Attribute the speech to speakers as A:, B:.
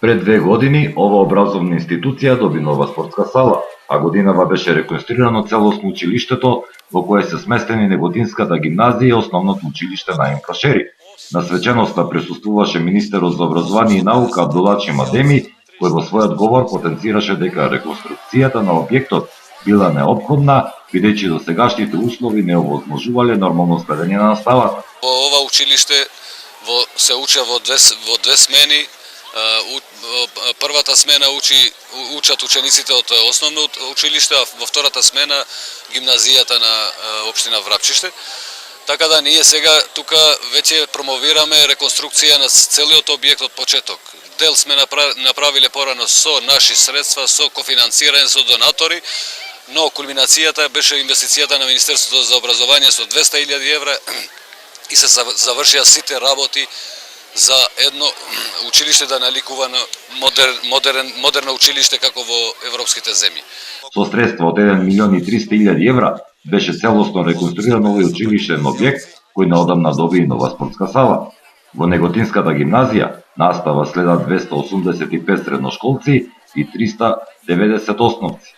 A: Пред 2 години, ова образовна институција доби нова спортска сала, а годинава беше реконструирано целосно училиштето во кое се сместени Неготинската гимназија и основното училиште Наим Кашери. На свеченоста присуствуваше министерот за образование и наука Абдулачи Мадеми, кој во својот говор потенцираше дека реконструкцијата на објектот била неопходна, бидејќи досегашните услови не овозможувале нормално следење на наставата.
B: Во ова училиште се учи во две смени. Првата смена учат учениците од основно училиште, а во втората смена гимназијата на општина Врапчиште. Така да ние сега тука веќе промовираме реконструкција на целиот објект од почеток. Дел сме направиле порано со наши средства, со кофинансирање со донатори, но кулминацијата беше инвестицијата на Министерството за образование со 200.000 евра и се завршија сите работи за едно училиште да наликува на модерно училиште како во европските земји.
A: Со средства од 1.300.000 евра беше целосно реконструиран овој училиштен објект, кој неодамна доби и нова спортска сала. Во Неготинската гимназија настава следат 285 средношколци и 390 основци.